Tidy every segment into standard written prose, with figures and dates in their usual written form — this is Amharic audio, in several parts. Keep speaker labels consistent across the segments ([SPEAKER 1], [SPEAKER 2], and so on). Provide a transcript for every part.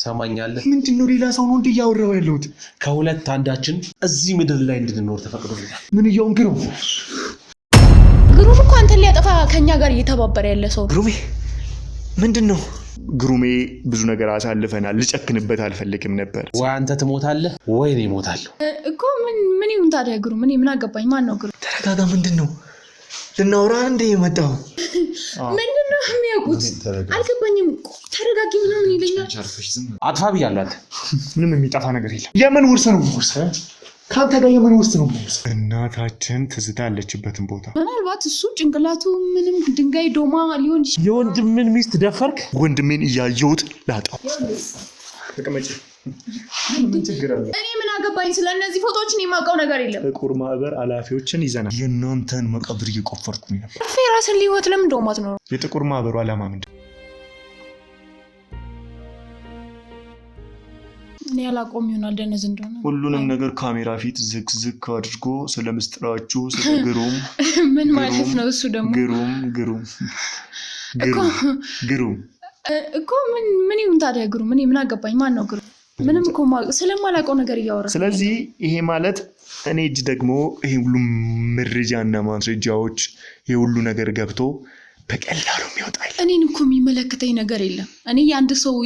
[SPEAKER 1] ሰማኛለህ?
[SPEAKER 2] ምንድነው ሌላ ሰው ነው እንዲያወራው ያለሁት?
[SPEAKER 1] ከሁለት አንዳችን እዚህ ምድር ላይ እንድንኖር ተፈቅዶልናል።
[SPEAKER 2] ምን እያወንክ ነው?
[SPEAKER 3] ግሩም እኮ አንተን ሊያጠፋ ከኛ ጋር እየተባበረ ያለ ሰው።
[SPEAKER 2] ግሩሜ ምንድነው? ግሩሜ ብዙ ነገር አሳልፈናል። ልጨክንበት አልፈልግም ነበር።
[SPEAKER 1] ወይ አንተ ትሞታለህ ወይ እኔ እሞታለሁ
[SPEAKER 3] እኮ። ምን ይሁን ታዲያ? ግሩም እኔ ምን አገባኝ? ማን ነው ግሩም?
[SPEAKER 2] ተረጋጋ። ምንድነው? ልናወራ እንደ የመጣው
[SPEAKER 3] ምንድነው የሚያውቁት? አልገባኝም። ተረጋጊ። ምን ይለኛል?
[SPEAKER 1] አጥፋ ብያለሁ። አንተ
[SPEAKER 2] ምንም የሚጠፋ ነገር የለም። የምን ውርስ ነው? ውርስ ካንተ ጋር የምን ውርስ ነው? እናታችን ትዝታ ያለችበትን ቦታ
[SPEAKER 3] ምናልባት እሱ ጭንቅላቱ ምንም ድንጋይ ዶማ ሊሆን ይችላል።
[SPEAKER 1] የወንድምን ሚስት ደፈርክ?
[SPEAKER 2] ወንድሜን እያየሁት ላጣው። ተቀመጭ። ምን ችግር አለ?
[SPEAKER 3] እኔ ምን አገባኝ? ስለነዚህ ፎቶዎችን የማውቀው ነገር የለም።
[SPEAKER 2] ጥቁር ማህበር ኃላፊዎችን ይዘናል። የእናንተን መቃብር እየቆፈርኩኝ ነበር።
[SPEAKER 3] ራስን ሊወት ለምን ዶማት ነው?
[SPEAKER 2] የጥቁር ማህበሩ ዓላማ ምንድን?
[SPEAKER 3] እኔ ያላቆም ይሆናል ደነዝ እንደሆነ
[SPEAKER 2] ሁሉንም ነገር ካሜራ ፊት ዝክ አድርጎ ስለ ምስጥራችሁ ስለ ግሩም
[SPEAKER 3] ምን ማለት ነው? እሱ ደግሞ
[SPEAKER 2] ግሩም
[SPEAKER 3] እኮ ምን ይሁን ታዲያ? ግሩም እኔ ምን አገባኝ? ማን ነው ግሩም? ምንም እኮ ስለማላውቀው ነገር እያወራ።
[SPEAKER 2] ስለዚህ ይሄ ማለት እኔ እጅ ደግሞ ይሄ ሁሉ መረጃና ማስረጃዎች ይሄ ሁሉ ነገር ገብቶ በቀላሉ የሚወጣል።
[SPEAKER 3] እኔን እኮ የሚመለከተኝ ነገር የለም። እኔ የአንድ ሰው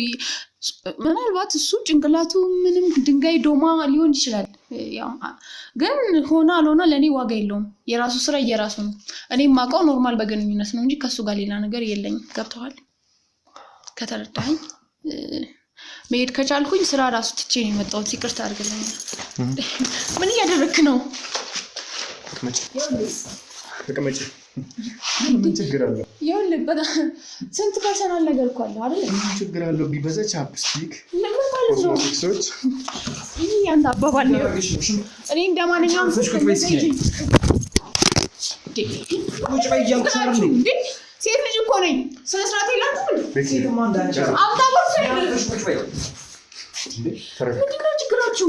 [SPEAKER 3] ምናልባት እሱ ጭንቅላቱ ምንም ድንጋይ ዶማ ሊሆን ይችላል። ግን ሆነ አልሆነ ለእኔ ዋጋ የለውም። የራሱ ስራ እየራሱ ነው። እኔ የማውቀው ኖርማል በግንኙነት ነው እንጂ ከሱ ጋር ሌላ ነገር የለኝም። ገብተዋል? ከተረዳኝ መሄድ ከቻልኩኝ ስራ ራሱ ትቼ ነው የመጣሁት። ይቅርታ አድርግልኝ። ምን እያደረክ ነው?
[SPEAKER 2] ተቀመጭ። ምን ችግር አለ?
[SPEAKER 3] ይኸውልህ በጣም ስንት ፐርሰናል ነገር እኮ አለው አይደል?
[SPEAKER 2] ምን ችግር አለው? ቢበዛ ቻፕስቲክ
[SPEAKER 3] ለምን ማለት ነው?
[SPEAKER 2] ኮስሞቲክሶች
[SPEAKER 3] ይሄ ያንተ አባባል ነው። እኔ እንደማንኛውም ሴት ልጅ እኮ ነኝ። ስነ ስርዓት የላችሁም? ምንድን ነው ችግራችሁ?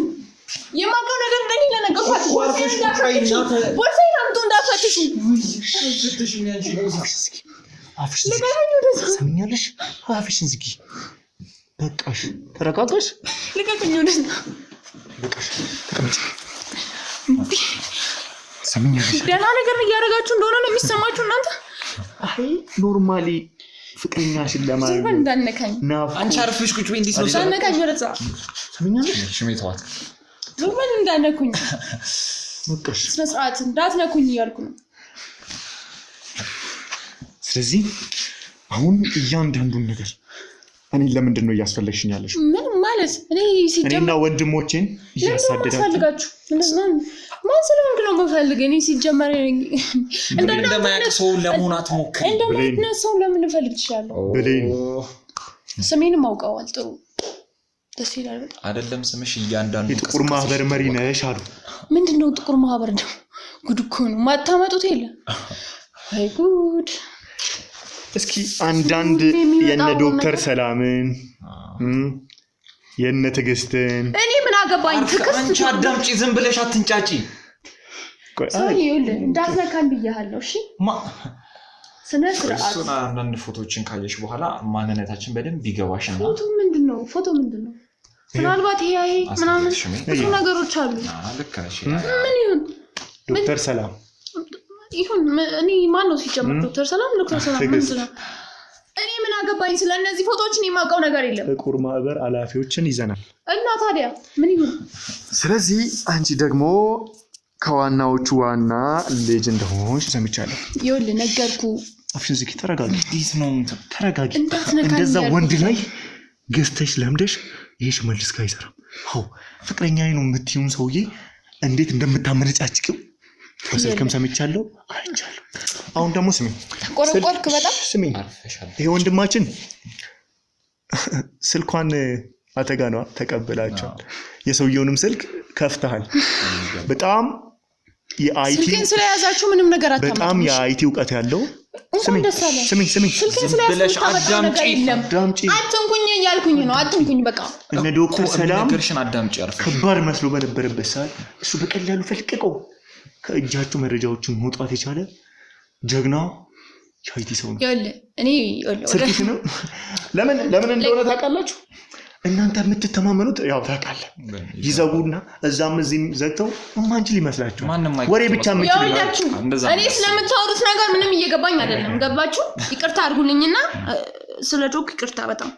[SPEAKER 3] የማውቀው ነገር እንደሌለ ነገርኳችሁ። ቦርሳዬን አምጡ እንዳትፈትሹ።
[SPEAKER 2] ሰምኛለሽ? አፍሽን ዝጊ። በቃሽ። ተረጋጋሽ።
[SPEAKER 3] ልቀቅኝ። ወደዛ
[SPEAKER 2] በቃሽ። ተቀመጪ። ሰምኛለሽ?
[SPEAKER 3] ደህና ነገር እያደረጋችሁ እንደሆነ ነው የሚሰማችሁ እናንተ።
[SPEAKER 2] አይ ኖርማሊ ፍቅረኛሽን ለማለት
[SPEAKER 3] ዝም በል እንዳትነካኝ።
[SPEAKER 1] አንቺ አርፈሽ ቁጭ በይ። እንዴት ነው
[SPEAKER 3] እንዳትነካኝ? ወደዛ
[SPEAKER 2] ሰምኛለሽ?
[SPEAKER 1] ሽሜቷት
[SPEAKER 3] ዝም በል እንዳትነኩኝ።
[SPEAKER 2] በቃሽ።
[SPEAKER 3] ስነ ስርዓት እንዳትነኩኝ እያልኩ ነው።
[SPEAKER 2] ስለዚህ አሁን እያንዳንዱን ነገር እኔ ለምንድን ነው እያስፈለግሽኝ ያለሽ?
[SPEAKER 3] ምን ማለት? እኔ ሲጀምር
[SPEAKER 2] እኔና ወንድሞቼን እያሳደዳችሁ
[SPEAKER 3] ማን ስለሆንክ ነው የምፈልግ? እኔ ሲጀመር
[SPEAKER 1] እንደማያውቅ ሰው ለመሆን አትሞክሪ።
[SPEAKER 3] እንደማይነት ሰው ለምን እፈልግ እችላለሁ?
[SPEAKER 2] ብሌን
[SPEAKER 3] ስሜንም አውቀዋል። ጥሩ ደስ ይላል በጣም።
[SPEAKER 1] አይደለም ስምሽ እያንዳንዱ
[SPEAKER 2] የጥቁር ማህበር መሪ ነሽ አሉ።
[SPEAKER 3] ምንድነው ጥቁር ማህበር ነው? ጉድ እኮ ነው። ማታመጡት የለ። አይ ጉድ።
[SPEAKER 2] እስኪ አንዳንድ የነ ዶክተር ሰላምን የነ ትዕግስትን
[SPEAKER 3] እኔ ምን አገባኝ? ትዕግስት
[SPEAKER 1] አንቺ አዳምጪ። ዝም ብለሽ አትንጫጪ።
[SPEAKER 3] እንዳትነካኝ ብያለሁ። እሺ ስነ ስርዓት።
[SPEAKER 1] እሱን አንዳንድ ፎቶዎችን ካየሽ በኋላ ማንነታችን በደንብ ይገባሽና
[SPEAKER 3] ፎቶ ምንድነው? ምናልባት ይሄ ምናምን ብዙ ነገሮች አሉ።
[SPEAKER 1] ልክ ነሽ።
[SPEAKER 3] ምን ይሁን
[SPEAKER 2] ዶክተር ሰላም
[SPEAKER 3] ይሁን እኔ ማን ነው ሲጀምር? ዶክተር ሰላም ምንድን ነው? እኔ ምን አገባኝ? ስለነዚህ ፎቶዎችን የማውቀው ነገር የለም።
[SPEAKER 2] ጥቁር ማህበር ኃላፊዎችን ይዘናል
[SPEAKER 3] እና ታዲያ ምን ይሁን?
[SPEAKER 2] ስለዚህ አንቺ ደግሞ ከዋናዎቹ ዋና ልጅ እንደሆንሽ ሰምቻለሁ።
[SPEAKER 3] ይኸውልህ ነገርኩህ።
[SPEAKER 2] አፍሽን ዝጊ። ተረጋጊ።
[SPEAKER 1] እንዴት ነው?
[SPEAKER 2] ተረጋጊ። እንደዛ ወንድ ላይ ገዝተሽ ለምደሽ ይሄ ሽመልስ ጋር አይሰራም። አዎ ፍቅረኛዬ ነው የምትይውን ሰውዬ እንዴት እንደምታመነጫጭቂው በስልክም ሰምቻለሁ፣ አይቻለሁ። አሁን ደግሞ ስሚኝ።
[SPEAKER 3] ተቆረቆርክ በጣም
[SPEAKER 2] ስሚኝ። ይሄ ወንድማችን ስልኳን አተጋ ነው ተቀብላቸዋል። የሰውየውንም ስልክ ከፍተሃል። በጣም የአይቲ
[SPEAKER 3] ስልኬን ስለያዛችሁ ምንም ነገር አታመጡም።
[SPEAKER 2] በጣም የአይቲ እውቀት ያለው ስሚኝ። ስልኬን
[SPEAKER 3] ስለያዛችሁ አዳምጪ። አትንኩኝ እያልኩኝ ነው። አትንኩኝ በቃ።
[SPEAKER 2] እነ ዶክተር ሰላም
[SPEAKER 1] ነገርሽን አዳምጪ።
[SPEAKER 2] ከባድ መስሎ በነበረበት ሰዓት እሱ በቀላሉ ፈልቀቀው ከእጃችሁ መረጃዎችን መውጣት የቻለ ጀግና የአይቲ ሰው ነው።
[SPEAKER 3] ይኸውልህ እኔ
[SPEAKER 2] ስልክሽ ነው። ለምን እንደሆነ ታውቃላችሁ? እናንተ የምትተማመኑት ያው ታውቃለህ ይዘጉና እዛም እዚህም ዘግተው ማንችል ይመስላችሁ ወሬ ብቻ ምንችል
[SPEAKER 3] እኔ ስለምታወሩት ነገር ምንም እየገባኝ አይደለም ገባችሁ ይቅርታ አድርጉልኝና ስለ ጆክ ይቅርታ በጣም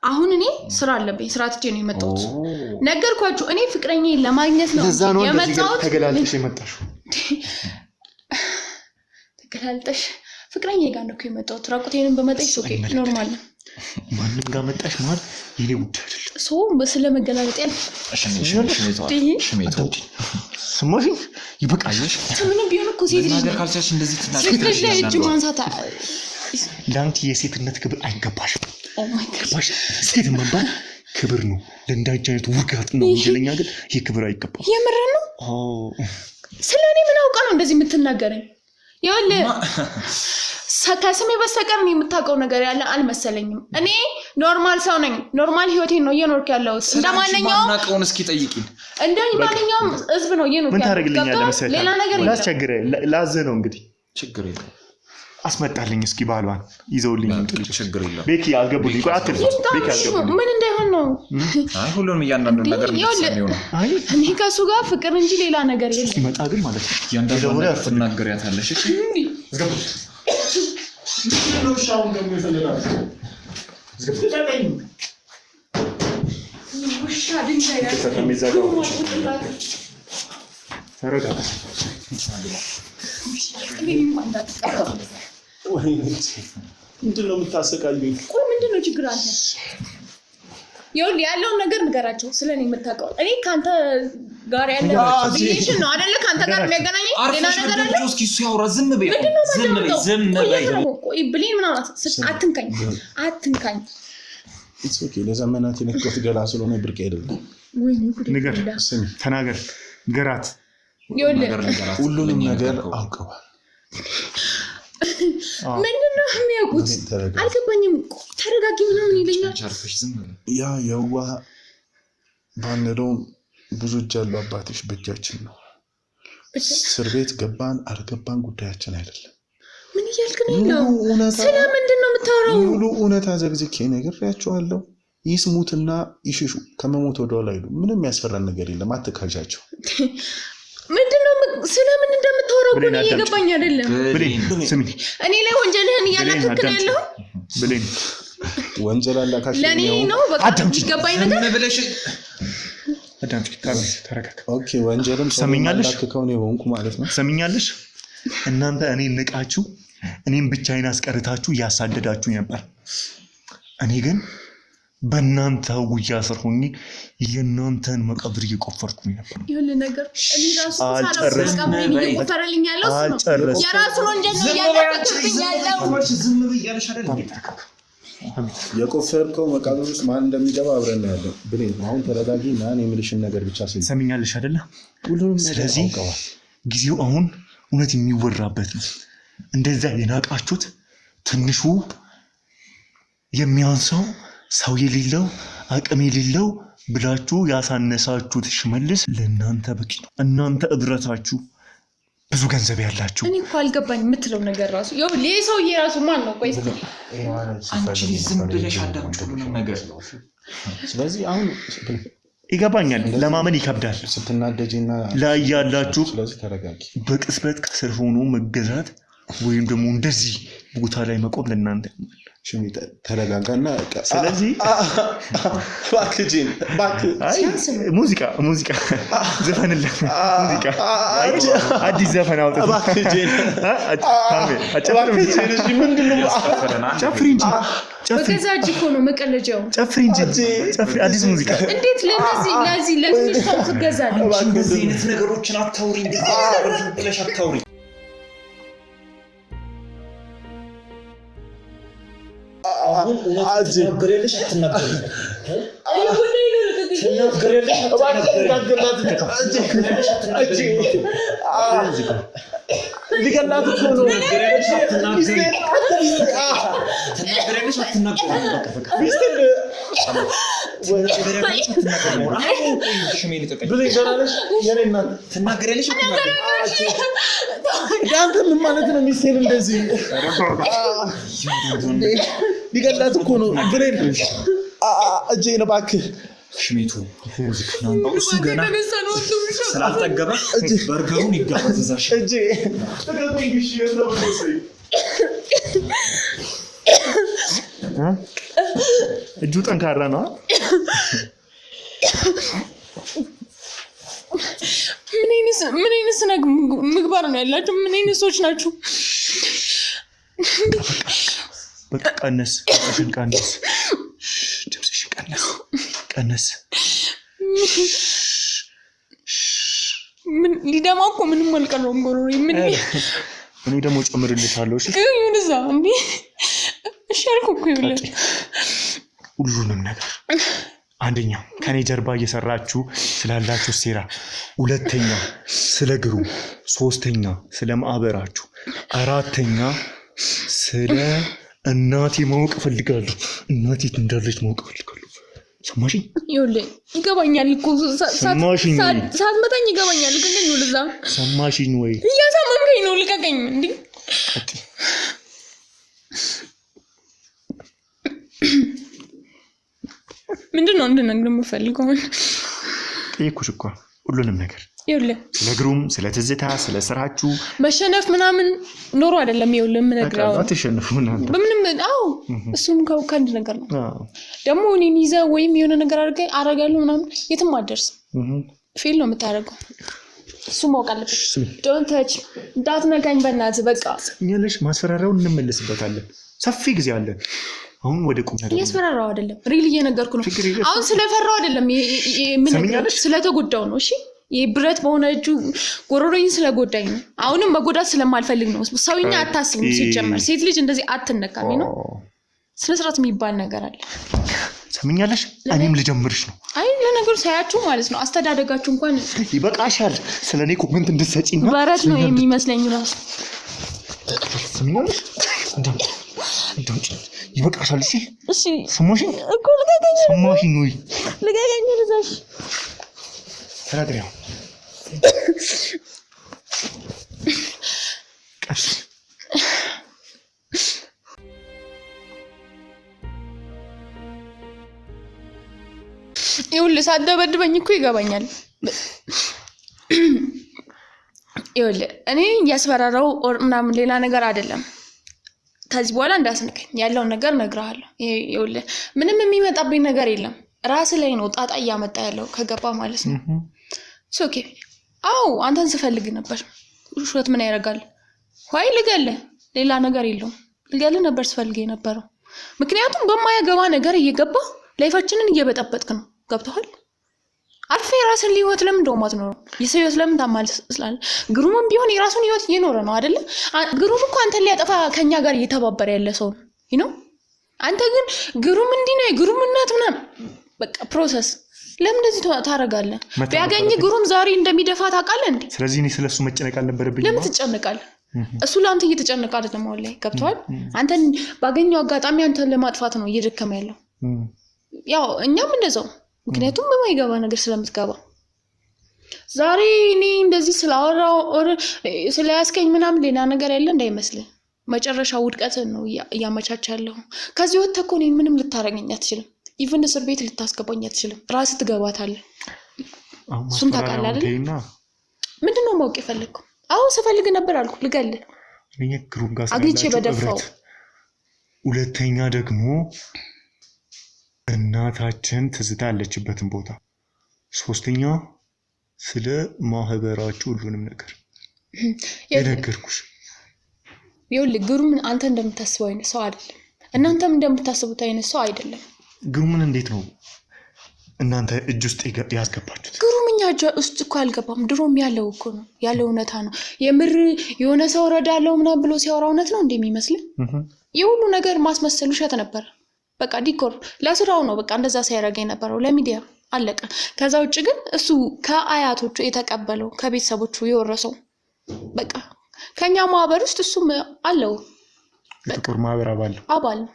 [SPEAKER 3] አሁን እኔ ስራ አለብኝ ስራ ትቼ ነው የመጣሁት ነገርኳችሁ እኔ ፍቅረኛዬ ለማግኘት ነው የመጣሁት
[SPEAKER 2] ተገላልጠሽ የመጣሽው
[SPEAKER 3] ተገላልጠሽ ፍቅረኛዬ ጋር ነው የመጣሁት ራቁቴንም በመጣሽ ኦኬ ኖርማል ነው
[SPEAKER 2] ማንም ጋር መጣሽ ማለት የኔ ጉዳይ አይደለም
[SPEAKER 3] ሰው በስለመገላለጥ ያለ
[SPEAKER 1] ሽሜቶ
[SPEAKER 2] ስሞሽ ይበቃልሽ
[SPEAKER 3] ምንም ቢሆን እኮ ሴት ልጅ
[SPEAKER 1] ነገር ካልቻልሽ እንደዚህ ትናገሪያለሽ
[SPEAKER 3] እጅ ማንሳት
[SPEAKER 2] ላንቺ የሴትነት ክብር አይገባሽም
[SPEAKER 3] ኦ ማይ ጋድ
[SPEAKER 2] ሴት መባል ክብር ነው ለእንዳንቺ አይነት ውርጋጥ ነው እንጀለኛ ግን ይሄ ክብር አይገባም
[SPEAKER 3] የምር ነው ስለኔ ምን አውቃ ነው እንደዚህ የምትናገረኝ ይኸውልህ ከስሜ በስተቀር ነው የምታውቀው ነገር ያለ አልመሰለኝም እኔ ኖርማል ሰው ነኝ ኖርማል ህይወቴን ነው እየኖርኩ ያለሁት እንደማንኛውም
[SPEAKER 1] ማናቀውን እስኪ ጠይቂኝ
[SPEAKER 3] እንደማንኛውም ህዝብ ነው እየኖርኩ
[SPEAKER 2] ምን ታደርግልኛለህ መሰለህ
[SPEAKER 3] ሌላ ነገር የለም
[SPEAKER 2] ላስቸግረ ላዘ ነው እንግዲህ
[SPEAKER 1] ችግር የለም
[SPEAKER 2] አስመጣልኝ እስኪ ባሏን ይዘውልኝ እንጥልኝ
[SPEAKER 1] ችግር የለም
[SPEAKER 2] ቤኪ አልገቡልኝ ቆይ አትልኝ ቤኪ አልገቡልኝ
[SPEAKER 3] ምን እንደሆነ ነው
[SPEAKER 1] አይ ሁሉንም እያንዳንዱ ነገር ልትሰሚው ነው
[SPEAKER 2] አይ
[SPEAKER 3] እኔ ከሱ ጋር ፍቅር እንጂ ሌላ ነገር የለም
[SPEAKER 2] ሲመጣ ግን ማለት ነው
[SPEAKER 1] እያንዳንዱ ነገር ትናገሪያታለሽ እሺ
[SPEAKER 2] ነው ሻውን ደግሞ ይፈልጋል ዝግብታኝ
[SPEAKER 3] ውሻ ድንጋይ ያለ
[SPEAKER 2] ተሚዛጋው ተረጋጋ ምንድነው የምታሰቃዩኝ
[SPEAKER 3] ቆይ ምንድነው ችግር አለ ያለውን ነገር ንገራቸው ስለኔ የምታውቀው እኔ ካንተ ጋር ያለው ሪሌሽን ነው አይደለ ካንተ ጋር የሚያገናኝ ሌላ ነገር አለ
[SPEAKER 1] እስኪ እሱ ያወራ ዝም በይ ዝም በይ
[SPEAKER 3] ቆይ ብሌን ምን አትንካኝ
[SPEAKER 4] ኢትስ ኦኬ ለዘመናት የነከት ገላ ስለሆነ ብርቅ አይደለም
[SPEAKER 3] ወይ ጉድ
[SPEAKER 2] ንገር ተናገር ገራት
[SPEAKER 4] ሁሉንም ነገር አውቀዋል
[SPEAKER 3] ምንድነው የሚያውቁት አልገባኝም ተረጋጊ ምናምን ይለኛል
[SPEAKER 4] ያ የዋ ባንለው ብዙ ጃሉ አባትሽ በእጃችን ነው እስር ቤት ገባን አልገባን ጉዳያችን አይደለም
[SPEAKER 3] ምን ይያልክ ነው ስለምንድነው የምታወራው
[SPEAKER 4] ሙሉ እውነታ ዘግዝኬ ነግሬያቸዋለሁ ይስሙትና ይሽሹ ከመሞት ወደኋላ አይሉ ምንም ያስፈራን ነገር የለም አትካጃቸው
[SPEAKER 3] ምንድነው ስለምን እንደምታወራው ግን እየገባኝ አይደለም
[SPEAKER 2] ስሚ
[SPEAKER 3] እኔ ላይ ወንጀልህን እያላከከለ ያለው
[SPEAKER 2] ብሌን
[SPEAKER 4] ወንጀል አላካሽ
[SPEAKER 3] ለኔ ነው በቃ ይገባኝ ነገር
[SPEAKER 1] ብለሽ
[SPEAKER 2] አዳምጪ ተረጋጋ
[SPEAKER 4] ኦኬ ወንጀልም
[SPEAKER 2] ሰሚኛለሽ
[SPEAKER 4] ከሆነ የሆንኩ ማለት ነው
[SPEAKER 2] ሰሚኛለሽ እናንተ እኔ ንቃችሁ እኔም ብቻዬን አስቀርታችሁ ያሳደዳችሁ ነበር እኔ ግን በእናንተ ጉያ ስር ሆኜ የእናንተን መቃብር እየቆፈርኩኝ ነበር
[SPEAKER 3] ይሁን ነገር እኔ ራሱ ሳላውቅ እየቆፈረልኝ ያለው ነው የራሱ ወንጀል ነው ያለከተኝ ያለው
[SPEAKER 1] ዝም ብያለሽ አይደል
[SPEAKER 4] የቆፈርከው መቃብር ውስጥ ማን እንደሚገባ አብረን ያለው ብሌን አሁን ተረጋጊ ማን የምልሽን ነገር ብቻ
[SPEAKER 2] ሰሚኛለሽ አይደል ሁሉንም ስለዚህ ጊዜው አሁን እውነት የሚወራበት ነው እንደዛ የናቃችሁት ትንሹ የሚያንሰው ሰው የሌለው አቅም የሌለው ብላችሁ ያሳነሳችሁት ሽመልስ ለእናንተ በቂ ነው እናንተ እብረታችሁ ብዙ ገንዘብ ያላችሁ
[SPEAKER 3] እኔ እኮ አልገባኝ የምትለው ነገር ራሱ ይሄ ሰውዬ ራሱ ማን ነው ቆይ
[SPEAKER 1] አንቺ ዝም ብለሽ አዳምጪው ነገር
[SPEAKER 4] ስለዚህ አሁን
[SPEAKER 2] ይገባኛል ለማመን ይከብዳል
[SPEAKER 4] ስትናደጂና
[SPEAKER 2] ላይ ያላችሁ
[SPEAKER 4] ስለዚህ ተረጋጊ
[SPEAKER 2] በቅስበት ከስር ሆኖ መገዛት ወይም ደግሞ እንደዚህ ቦታ ላይ መቆም ለእናንተ
[SPEAKER 4] ሽሚታ ተረጋጋና
[SPEAKER 2] ስለዚህ
[SPEAKER 4] ባክጂን
[SPEAKER 2] ሙዚቃ ዘፈንልህ ሙዚቃ አዲስ ዘፈን አውጥተህ
[SPEAKER 4] ባክጂን
[SPEAKER 2] አጨፍሪ እንጂ
[SPEAKER 3] በገዛ እጅ እኮ ነው መቀለጃው
[SPEAKER 2] ጨፍሪ አዲስ ሙዚቃ
[SPEAKER 3] እንዴት ለዚህ ለትንሽ ሰው ትገዛለህ
[SPEAKER 1] እንደዚህ አይነት ነገሮችን አታውሪ እንደዚህ ብለሽ አታውሪ አሁን አትናገሪልሽ
[SPEAKER 4] ሊገላት እኮ ነው ያንተ ምን ማለት ነው ሚስቴን እንደዚህ ሊገላት እኮ ነው ብሬን እጄን እባክህ
[SPEAKER 1] ሽሜቱ እሱ ገና ስላልጠገበ በርገሩን ይጋባዝ እዛሽ
[SPEAKER 4] እጄ
[SPEAKER 2] እጁ ጠንካራ ነው።
[SPEAKER 3] ምን አይነት ምግባር ነው ያላችሁ? ምን አይነት ሰዎች ናችሁ?
[SPEAKER 2] በቃ ቀነስ ድምፅሽን ቀነስ።
[SPEAKER 3] ሊደማ እኮ ምንም አልቀረውም።
[SPEAKER 2] እኔ ደግሞ ጨምርልሻለሁ።
[SPEAKER 3] ይሁን እዛ እንዴ እሺ አልኩ እኮ ይኸውልህ
[SPEAKER 2] ሁሉንም ነገር አንደኛ ከኔ ጀርባ እየሰራችሁ ስላላችሁ ሴራ፣ ሁለተኛ ስለ ግሩም፣ ሶስተኛ ስለ ማህበራችሁ፣ አራተኛ ስለ እናቴ ማወቅ ፈልጋለሁ። እናቴ እንዳለች ማወቅ ፈልጋለሁ። ሰማሽኝ?
[SPEAKER 3] ይኸውልህ ይገባኛል እኮ ሳትመታኝ ይገባኛል። ግን ይኸውልህ እዛ
[SPEAKER 2] ሰማሽኝ ወይ?
[SPEAKER 3] እያሳመንከኝ ነው። ልቀቀኝ እንዴ! ምንድነው እንድነግርህ የምፈልገው?
[SPEAKER 2] ጠየኩሽ እኮ ሁሉንም ነገር።
[SPEAKER 3] ይኸውልህ
[SPEAKER 2] ስለ ግሩም፣ ስለ ትዝታ፣ ስለ ስራችሁ
[SPEAKER 3] መሸነፍ ምናምን ኖሮ አይደለም። ይኸውልህ የምነግርህ
[SPEAKER 2] አትሸነፉ እናንተ
[SPEAKER 3] በምንም። አዎ እሱም ከአንድ ነገር ነው። ደግሞ እኔን ይዘህ ወይም የሆነ ነገር አደርጋለሁ ምናምን የትም አትደርስም። ፌል ነው የምታደርገው። እሱ ማወቅ አለበት። ዶንት ታች እንዳትነካኝ በእናትህ። በቃ
[SPEAKER 2] እኛለሽ ማስፈራሪያውን እንመለስበታለን። ሰፊ ጊዜ አለን። አሁን ወደ ቁም ነገር
[SPEAKER 3] እያስፈራራው አይደለም፣ ሪል እየነገርኩ ነው። አሁን ስለፈራው አይደለም የምነግርህ፣ ስለተጎዳው ነው። እሺ የብረት በሆነ እጁ ጎሮሮኝ ስለጎዳኝ ነው። አሁንም መጎዳት ስለማልፈልግ ነው። ሰውኛ አታስብም። ሲጀመር ሴት ልጅ እንደዚህ አትነካሚ ነው። ስነ ስርዓት የሚባል ነገር አለ።
[SPEAKER 2] ሰምኛለሽ? እኔም ልጀምርሽ ነው።
[SPEAKER 3] አይ ለነገሩ ሳያችሁ ማለት ነው አስተዳደጋችሁ እንኳን
[SPEAKER 2] ይበቃሻል። ስለኔ ኮሜንት እንድትሰጪኝ
[SPEAKER 3] በረት ነው የሚመስለኝ ራሱ።
[SPEAKER 2] ሰምኛለሽ? እንደውጭ ይበቃሻል። እሺ
[SPEAKER 3] እሺ
[SPEAKER 2] ሰማሽኝ
[SPEAKER 3] እኮ ልቀቀኝ።
[SPEAKER 2] ሰማሽኝ ወይ?
[SPEAKER 3] ልቀቀኝ ልዛሽ
[SPEAKER 2] ተናግሪያው ቀስ
[SPEAKER 3] ይኸውልህ ሳትደበድበኝ እኮ ይገባኛል። ይኸውልህ እኔ እያስፈራራው ምናምን ሌላ ነገር አይደለም። ከዚህ በኋላ እንዳስነካኝ ያለውን ነገር እነግርሃለሁ። ይኸውልህ ምንም የሚመጣብኝ ነገር የለም። ራስ ላይ ነው ጣጣ እያመጣ ያለው ከገባ ማለት ነው። ኦኬ አዎ አንተን ስፈልግ ነበር። ውሸት ምን ያደርጋል? ወይ ልገልህ፣ ሌላ ነገር የለውም። ልገልህ ነበር ስፈልግ የነበረው። ምክንያቱም በማያገባ ነገር እየገባ ላይፋችንን እየበጠበጥክ ነው። ገብቶሃል? አልፌ የራስን ህይወት ለምን ደውማት ነው? የሰው ህይወት ለምን ታማልስላል? ግሩምም ቢሆን የራሱን ህይወት እየኖረ ነው አይደለ? ግሩም እኮ አንተን ሊያጠፋ ከኛ ጋር እየተባበረ ያለ ሰው ነው። አንተ ግን ግሩም እንዲህ ነው የግሩም እናት ምናምን በቃ ፕሮሰስ ለምን እንደዚህ ታረጋለህ? ቢያገኝ ግሩም ዛሬ እንደሚደፋ ታውቃለህ እንዴ?
[SPEAKER 2] ስለዚህ እኔ ስለሱ መጨነቅ አልነበረብኝም።
[SPEAKER 3] ለምን ትጨነቃለህ? እሱ ለአንተ እየተጨነቀ አይደለም አሁን ላይ። ገብቶሃል? አንተን ባገኘው አጋጣሚ አንተን ለማጥፋት ነው እየደከመ ያለው። ያው እኛም እንደዛው። ምክንያቱም በማይገባ ነገር ስለምትገባ ዛሬ እኔ እንደዚህ ስላወራው ስለያስከኝ ምናምን ሌላ ነገር ያለ እንዳይመስልህ። መጨረሻ ውድቀትን ነው እያመቻቻለሁ። ከዚህ ወጥተህ እኮ እኔን ምንም ልታረገኝ አትችልም። ኢቭን እስር ቤት ልታስገባኝ አትችልም። ራስህ ትገባታለህ። እሱን ታውቃለህ አይደል? ምንድነው ማወቅ የፈለግከው? አሁን ስፈልግ ነበር አልኩ። ልገልህ
[SPEAKER 2] እኔ ግሩም ጋር
[SPEAKER 3] አግኝቼ በደፋው።
[SPEAKER 2] ሁለተኛ ደግሞ እናታችን ትዝታ ያለችበትን ቦታ። ሶስተኛ ስለ ማህበራችሁ ሁሉንም ነገር የነገርኩሽ።
[SPEAKER 3] ይኸውልህ ግሩም አንተ እንደምታስበው አይነት ሰው አይደለም። እናንተም እንደምታስቡት አይነት ሰው አይደለም።
[SPEAKER 2] ግሩምን እንዴት ነው እናንተ እጅ ውስጥ ያስገባችሁት?
[SPEAKER 3] ግሩም እኛ እጅ ውስጥ እኮ አልገባም። ድሮም ያለው እኮ ነው፣ ያለው እውነታ ነው። የምር የሆነ ሰው ረዳለው ምናምን ብሎ ሲያወራ እውነት ነው እንደሚመስል የሁሉ ነገር ማስመሰል ውሸት ነበር። በቃ ዲኮር ለስራው ነው። በቃ እንደዛ ሳይረጋ የነበረው ለሚዲያ አለቀ። ከዛ ውጭ ግን እሱ ከአያቶቹ የተቀበለው ከቤተሰቦቹ የወረሰው በቃ ከኛ ማህበር ውስጥ እሱም አለው።
[SPEAKER 2] የጥቁር ማህበር
[SPEAKER 3] አባል ነው።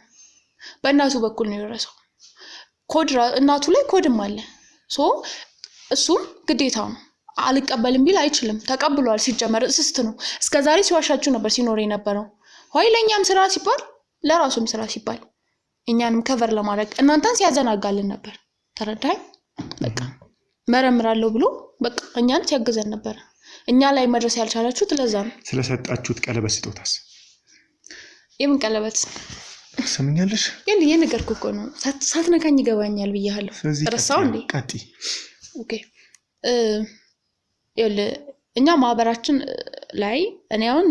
[SPEAKER 3] በእናቱ በኩል ነው የወረሰው። ኮድ እናቱ ላይ ኮድም አለ። እሱም ግዴታው ነው። አልቀበልም ቢል አይችልም። ተቀብሏል። ሲጀመር እስስት ነው። እስከዛሬ ሲዋሻችሁ ነበር ሲኖር የነበረው። ሆይ ለኛም ስራ ሲባል ለራሱም ስራ ሲባል እኛንም ከቨር ለማድረግ እናንተን ሲያዘናጋልን ነበር። ተረዳኝ። በቃ መረምራለሁ ብሎ በቃ እኛን ሲያግዘን ነበር። እኛ ላይ መድረስ ያልቻላችሁት ለዛ ነው።
[SPEAKER 2] ስለሰጣችሁት ቀለበት ስጦታስ?
[SPEAKER 3] የምን ቀለበት?
[SPEAKER 2] ሰምኛለሽ?
[SPEAKER 3] የነገርኩህ እኮ ነው። ሳትነካኝ ይገባኛል ብያለሁ። ረሳው እንዴ?
[SPEAKER 2] ቀጥ
[SPEAKER 3] ኦኬ እኛ ማህበራችን ላይ እኔ አሁን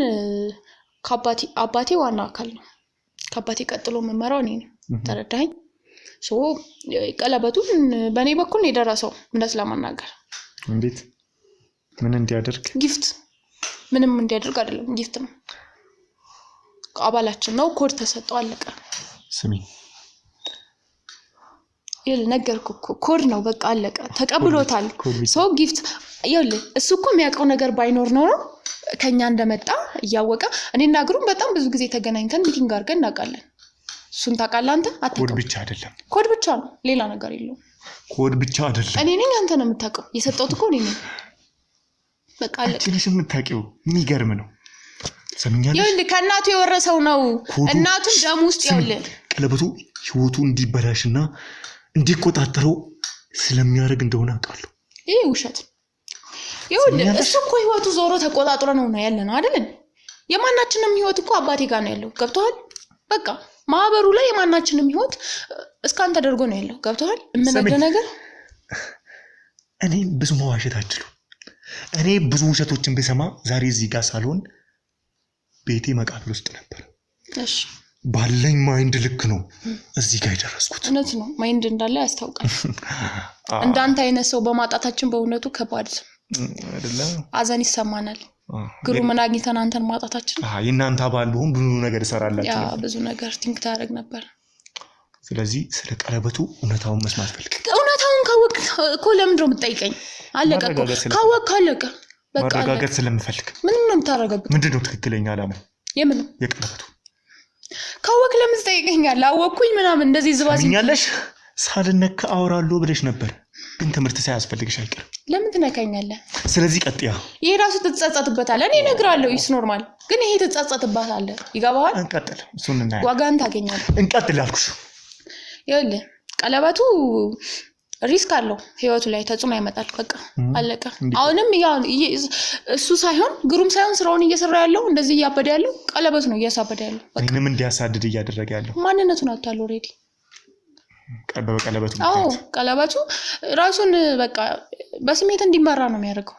[SPEAKER 3] አባቴ ዋና አካል ነው። ከአባቴ ቀጥሎ መመራው እኔ ነኝ። ተረዳኝ። ቀለበቱን በእኔ በኩል ነው የደረሰው። እንደት ለማናገር
[SPEAKER 2] እንዴት ምን እንዲያደርግ?
[SPEAKER 3] ጊፍት ምንም እንዲያደርግ አይደለም፣ ጊፍት ነው። አባላችን ነው። ኮድ ተሰጠው፣ አለቀ።
[SPEAKER 2] ስሚ
[SPEAKER 3] ነገርኩህ እኮ ኮድ ነው፣ በቃ አለቀ። ተቀብሎታል። ጊፍት እሱ እኮ የሚያውቀው ነገር ባይኖር ነው ከኛ እንደመጣ እያወቀ እኔና ግሩም በጣም ብዙ ጊዜ ተገናኝተን ሚቲንግ አድርገን እናውቃለን። እሱን ታውቃለህ አንተ?
[SPEAKER 2] ኮድ ብቻ አይደለም፣
[SPEAKER 3] ኮድ ብቻ ነው፣ ሌላ ነገር የለውም።
[SPEAKER 2] ኮድ ብቻ አይደለም።
[SPEAKER 3] እኔ ነኝ አንተ ነው የምታውቀው። የሰጠሁት እኮ እኔ ነኝ። በቃ አለቀ።
[SPEAKER 2] አንቺ ነሽ የምታውቂው። የሚገርም ነው። ሰምኛለሽ?
[SPEAKER 3] ከእናቱ የወረሰው ነው። እናቱን ደም ውስጥ
[SPEAKER 2] ቀለበቱ ህይወቱ እንዲበላሽና እንዲቆጣጠረው ስለሚያደርግ እንደሆነ አውቃለሁ።
[SPEAKER 3] ይሄ ውሸት። እሱ እኮ ህይወቱ ዞሮ ተቆጣጥሮ ነው ያለ ነው አይደል? የማናችንም ህይወት እኮ አባቴ ጋር ነው ያለው። ገብቶሃል? በቃ ማህበሩ ላይ የማናችንም ህይወት እስካን ተደርጎ ነው ያለው። ገብቶሃል? የምነግርህ ነገር
[SPEAKER 2] እኔ ብዙ መዋሸት አልችልም። እኔ ብዙ ውሸቶችን ብሰማ ዛሬ እዚህ ጋር ሳልሆን ቤቴ መቃብር ውስጥ ነበር።
[SPEAKER 3] እሺ
[SPEAKER 2] ባለኝ ማይንድ ልክ ነው እዚህ ጋር የደረስኩት።
[SPEAKER 3] እውነት ነው፣ ማይንድ እንዳለ ያስታውቃል። እንዳንተ አይነት ሰው በማጣታችን በእውነቱ ከባድ
[SPEAKER 2] አይደለም፣
[SPEAKER 3] አዘን ይሰማናል። ግሩምን አግኝተን አንተን ማጣታችን
[SPEAKER 2] የእናንተ አባል ብሆን ብዙ ነገር እሰራላችሁ።
[SPEAKER 3] ብዙ ነገር ቲንክ ታደርግ ነበር።
[SPEAKER 2] ስለዚህ ስለ ቀለበቱ እውነታውን መስማት ፈልግ።
[SPEAKER 3] እውነታውን ካወቅ እኮ ለምንድን ነው የምትጠይቀኝ? አለቀ እኮ ካወቅ አለቀ። በቃ
[SPEAKER 2] ማረጋገጥ ስለምፈልግ።
[SPEAKER 3] ምንም ነው የምታረጋግጥ?
[SPEAKER 2] ምንድነው ትክክለኛ ዓላማ?
[SPEAKER 3] የምን
[SPEAKER 2] የቀለበቱ
[SPEAKER 3] ካወቅ ለምን ትጠይቀኛለህ? አወቅኩኝ ምናምን እንደዚህ ዝባዚ
[SPEAKER 2] ምኛለሽ። ሳልነካ አወራለሁ ብለሽ ነበር፣ ግን ትምህርት ሳያስፈልግሽ አይቀርም።
[SPEAKER 3] ለምን ትነካኛለህ?
[SPEAKER 2] ስለዚህ ቀጥያ።
[SPEAKER 3] ይሄ ራሱ ትጸጸትበታለህ። እኔ እነግርሃለሁ፣ ይስ ኖርማል፣ ግን ይሄ ትጸጸትበታለህ። ይገባሃል?
[SPEAKER 2] እንቀጥል፣ እሱን እናያለን።
[SPEAKER 3] ዋጋን ታገኛለህ።
[SPEAKER 2] እንቀጥል አልኩሽ።
[SPEAKER 3] ይኸውልህ ቀለበቱ ሪስክ አለው፣ ህይወቱ ላይ ተጽዕኖ ያመጣል። በቃ አለቀ። አሁንም እሱ ሳይሆን ግሩም ሳይሆን ስራውን እየሰራ ያለው እንደዚህ እያበደ ያለው ቀለበቱ ነው እያሳበደ ያለው።
[SPEAKER 2] እኔንም እንዲያሳድድ እያደረገ ያለው
[SPEAKER 3] ማንነቱን አጥቷል ኦልሬዲ።
[SPEAKER 2] በቀለበቱ
[SPEAKER 3] ቀለበቱ ራሱን በቃ በስሜት እንዲመራ ነው የሚያደርገው።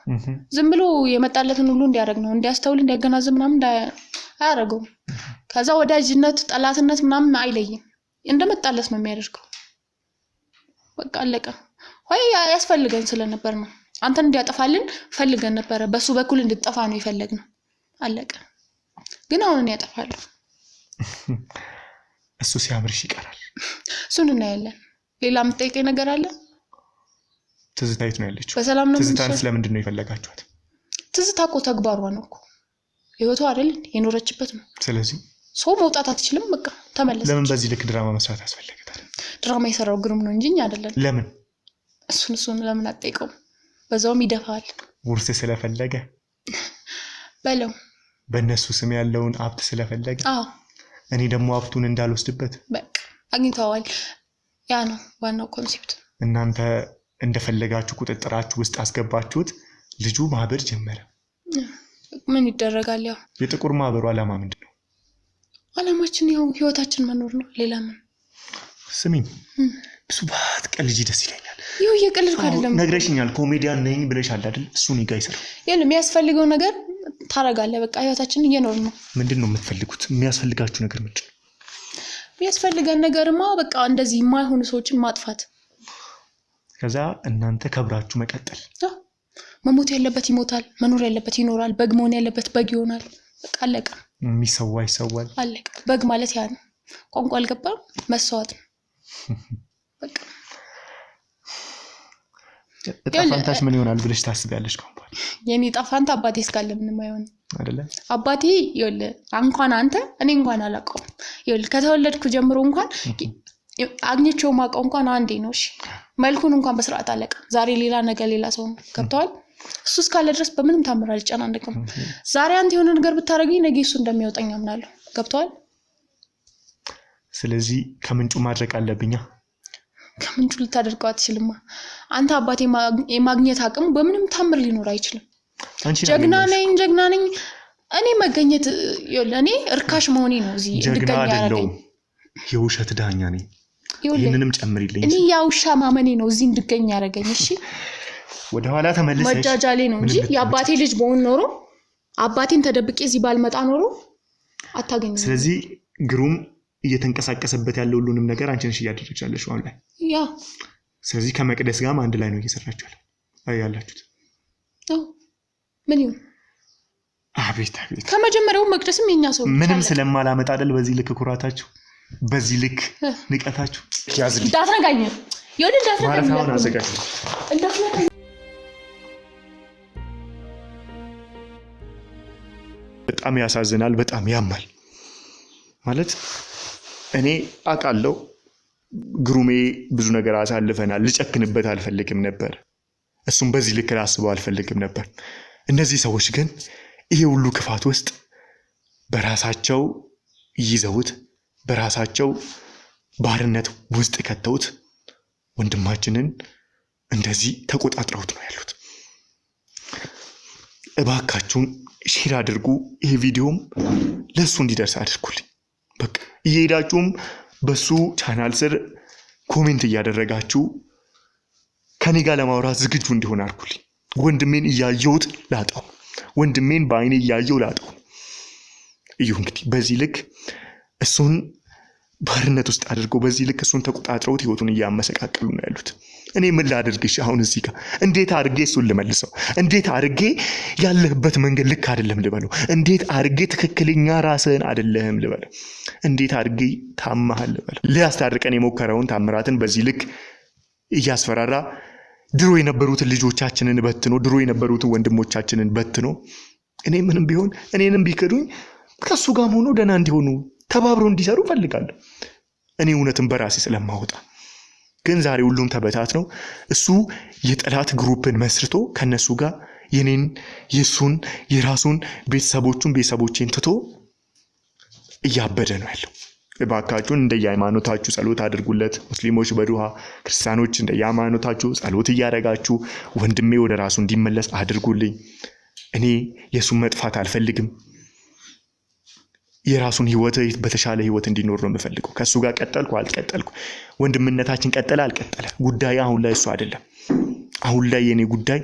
[SPEAKER 3] ዝም ብሎ የመጣለትን ሁሉ እንዲያደርግ ነው፣ እንዲያስተውል እንዲያገናዝብ ምናምን አያደርገውም። ከዛ ወዳጅነት ጠላትነት ምናምን አይለይም፣ እንደመጣለት ነው የሚያደርገው። በቃ አለቀ። ወይ ያስፈልገን ስለነበር ነው አንተን እንዲያጠፋልን ፈልገን ነበር። በሱ በኩል እንድትጠፋ ነው የፈለግነው። አለቀ። ግን አሁን ያጠፋል።
[SPEAKER 2] እሱ ሲያምርሽ ይቀራል።
[SPEAKER 3] እሱን እናያለን። ሌላ የምትጠይቀኝ ነገር አለ?
[SPEAKER 2] ትዝታይት ነው ያለችው።
[SPEAKER 3] በሰላም ነው።
[SPEAKER 2] ትዝታን ስለምንድን ነው የፈለጋችኋት?
[SPEAKER 3] ትዝታ እኮ ተግባሯ ነው እኮ ህይወቷ አይደል? የኖረችበት ነው።
[SPEAKER 2] ስለዚህ
[SPEAKER 3] ሰው መውጣት አትችልም። በቃ ተመለሰች።
[SPEAKER 2] ለምን በዚህ ልክ ድራማ መስራት አስፈለገ ታዲያ?
[SPEAKER 3] ድራማ የሰራው ግሩም ነው እንጂ እኛ አይደለም።
[SPEAKER 2] ለምን?
[SPEAKER 3] እሱን ለምን አትጠይቀውም? በዛውም ይደፋል።
[SPEAKER 2] ውርስ ስለፈለገ
[SPEAKER 3] በለው።
[SPEAKER 2] በእነሱ ስም ያለውን ሀብት ስለፈለገ። እኔ ደግሞ ሀብቱን እንዳልወስድበት
[SPEAKER 3] በቃ አግኝተዋል። ያ ነው ዋናው ኮንሴፕት።
[SPEAKER 2] እናንተ እንደፈለጋችሁ ቁጥጥራችሁ ውስጥ አስገባችሁት። ልጁ ማህበር ጀመረ።
[SPEAKER 3] ምን ይደረጋል? ያው
[SPEAKER 2] የጥቁር ማህበሩ ዓላማ ምንድን ነው?
[SPEAKER 3] ዓላማችን ያው ህይወታችን መኖር ነው። ሌላ ምን?
[SPEAKER 2] ስሚኝ፣ ብዙ ባትቀልጂ ደስ ይለኛል።
[SPEAKER 3] ይኸው እየቀለድኩ አይደለም።
[SPEAKER 2] ነግረሽኛል፣ ኮሜዲያን ነኝ ብለሻል አይደል? እሱን ይጋ ይሰራል።
[SPEAKER 3] የለም የሚያስፈልገው ነገር ታረጋለህ። በቃ ህይወታችንን እየኖርን ነው።
[SPEAKER 2] ምንድን ነው የምትፈልጉት? የሚያስፈልጋችሁ ነገር ምንድን ነው?
[SPEAKER 3] የሚያስፈልገን ነገርማ በቃ እንደዚህ የማይሆኑ ሰዎችን ማጥፋት፣
[SPEAKER 2] ከዛ እናንተ ከብራችሁ መቀጠል።
[SPEAKER 3] መሞት ያለበት ይሞታል፣ መኖር ያለበት ይኖራል፣ በግ መሆን ያለበት በግ ይሆናል። በቃ አለቀ።
[SPEAKER 2] የሚሰዋ ይሰዋል።
[SPEAKER 3] አለቀ። በግ ማለት ያ ነው። ቋንቋ አልገባም። መስዋዕት ነው በቃ።
[SPEAKER 2] ጣፋንታሽ ምን ይሆናል ብለሽ ታስቢያለሽ? ቋንቋ
[SPEAKER 3] የኔ ጣፋንታ አባቴ እስካለ ምንም አይሆንም
[SPEAKER 2] አይደለ?
[SPEAKER 3] አባቴ ይኸውልህ እንኳን አንተ እኔ እንኳን አላውቀውም። ይኸውልህ ከተወለድኩ ጀምሮ እንኳን አግኝቼው ማውቀው እንኳን አንዴ ነው። እሺ መልኩን እንኳን በስርዓት አለቀ። ዛሬ ሌላ ነገ ሌላ ሰው ነው። ገብቶሃል? እሱ እስካለ ድረስ በምንም ታምር አልጨናነቅም። ዛሬ አንተ የሆነ ነገር ብታረጊ ነገ እሱ እንደሚያወጣኝ አምናለሁ። ገብቶሃል?
[SPEAKER 2] ስለዚህ ከምንጩ ማድረቅ አለብኛ።
[SPEAKER 3] ከምንጩ ልታደርቀው አትችልማ። አንተ አባቴ የማግኘት አቅሙ በምንም ታምር ሊኖር አይችልም። ጀግና ነኝ እኔ መገኘት እኔ እርካሽ መሆኔ ነው እዚህ እንድገኝ ያደረገኝ።
[SPEAKER 2] የውሸት ዳኛ ነኝ። ይሄንንም ጨምሪልኝ።
[SPEAKER 3] እኔ ያውሻ ማመኔ ነው እዚህ እንድገኝ ያደረገኝ። እሺ
[SPEAKER 2] ወደ ኋላ ተመልሰሽ
[SPEAKER 3] መጃጃሌ ነው እንጂ የአባቴ ልጅ በሆን ኖሮ አባቴን ተደብቄ እዚህ ባልመጣ ኖሮ አታገኝም።
[SPEAKER 2] ስለዚህ ግሩም እየተንቀሳቀሰበት ያለው ሁሉንም ነገር አንቺ ነሽ እያደረግሻለሽ አሁን ላይ።
[SPEAKER 3] ያ
[SPEAKER 2] ስለዚህ ከመቅደስ ጋር አንድ ላይ ነው እየሰራችኋል ያላችሁት።
[SPEAKER 3] ምን ይሁን?
[SPEAKER 2] አቤት
[SPEAKER 3] ከመጀመሪያው መቅደስም የኛ ሰው
[SPEAKER 2] ምንም ስለማላመጣ አይደል በዚህ ልክ ኩራታችሁ፣ በዚህ ልክ ንቀታችሁ። ያዝልኝ
[SPEAKER 3] ዳትነጋኝ ይወድ ዳትነጋኝ
[SPEAKER 2] ማረፋውን አዘጋጅ
[SPEAKER 3] እንዳትነጋኝ።
[SPEAKER 2] በጣም ያሳዝናል፣ በጣም ያማል። ማለት እኔ አውቃለሁ ግሩሜ ብዙ ነገር አሳልፈናል። ልጨክንበት አልፈልግም ነበር፣ እሱም በዚህ ልክ ላስበው አልፈልግም ነበር። እነዚህ ሰዎች ግን ይሄ ሁሉ ክፋት ውስጥ በራሳቸው ይዘውት በራሳቸው ባርነት ውስጥ ከተውት ወንድማችንን እንደዚህ ተቆጣጥረውት ነው ያሉት። እባካችሁን ሼር አድርጉ። ይሄ ቪዲዮም ለሱ እንዲደርስ አድርጉልኝ። በቃ እየሄዳችሁም በሱ ቻናል ስር ኮሜንት እያደረጋችሁ ከኔ ጋር ለማውራት ዝግጁ እንዲሆን አድርጉልኝ። ወንድሜን እያየሁት ላጣው፣ ወንድሜን በአይኔ እያየሁ ላጣው። እዩ እንግዲህ በዚህ ልክ እሱን ባርነት ውስጥ አድርገው በዚህ ልክ እሱን ተቆጣጥረውት ህይወቱን እያመሰቃቀሉ ነው ያሉት። እኔ ምን ላድርግሽ አሁን እዚህ ጋር? እንዴት አድርጌ እሱን ልመልሰው? እንዴት አድርጌ ያለህበት መንገድ ልክ አይደለም ልበለው? እንዴት አድርጌ ትክክለኛ ራስህን አይደለም ልበለው? እንዴት አድርጌ ታማሃል ልበለው? ሊያስታርቀን የሞከረውን ታምራትን በዚህ ልክ እያስፈራራ ድሮ የነበሩትን ልጆቻችንን በትኖ ድሮ የነበሩትን ወንድሞቻችንን በትኖ እኔ ምንም ቢሆን እኔንም ቢከዱኝ ከሱ ጋር ሆኖ ደና እንዲሆኑ ተባብሮ እንዲሰሩ ፈልጋለሁ። እኔ እውነትን በራሴ ስለማወጣ ግን ዛሬ ሁሉም ተበታት ነው። እሱ የጠላት ግሩፕን መስርቶ ከነሱ ጋር የኔን የሱን የራሱን ቤተሰቦቼን ትቶ እያበደ ነው ያለው። እባካችሁን እንደየሃይማኖታችሁ ጸሎት አድርጉለት። ሙስሊሞች በዱዓ ክርስቲያኖች እንደየሃይማኖታችሁ ጸሎት እያደረጋችሁ ወንድሜ ወደ ራሱ እንዲመለስ አድርጉልኝ። እኔ የሱን መጥፋት አልፈልግም። የራሱን ህይወት በተሻለ ህይወት እንዲኖር ነው የምፈልገው። ከሱ ጋር ቀጠልኩ አልቀጠልኩ፣ ወንድምነታችን ቀጠለ አልቀጠለ ጉዳይ አሁን ላይ እሱ አይደለም። አሁን ላይ የኔ ጉዳይ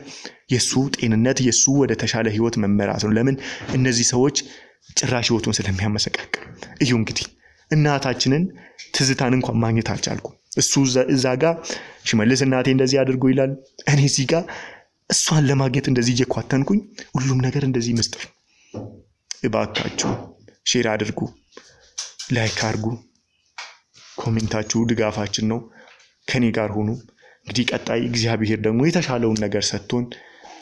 [SPEAKER 2] የሱ ጤንነት፣ የሱ ወደ ተሻለ ህይወት መመራት ነው። ለምን እነዚህ ሰዎች ጭራሽ ህይወቱን ስለሚያመሰቃቅሉ። እዩ እንግዲህ እናታችንን ትዝታን እንኳን ማግኘት አልቻልኩም። እሱ እዛ ጋር ሽመልስ እናቴ እንደዚህ አድርጎ ይላል፣ እኔ እዚህ ጋር እሷን ለማግኘት እንደዚህ እየኳተንኩኝ ሁሉም ነገር እንደዚህ ምስጥር። እባካችሁ ሼር አድርጉ፣ ላይክ አድርጉ። ኮሜንታችሁ ድጋፋችን ነው። ከኔ ጋር ሆኑ። እንግዲህ ቀጣይ እግዚአብሔር ደግሞ የተሻለውን ነገር ሰጥቶን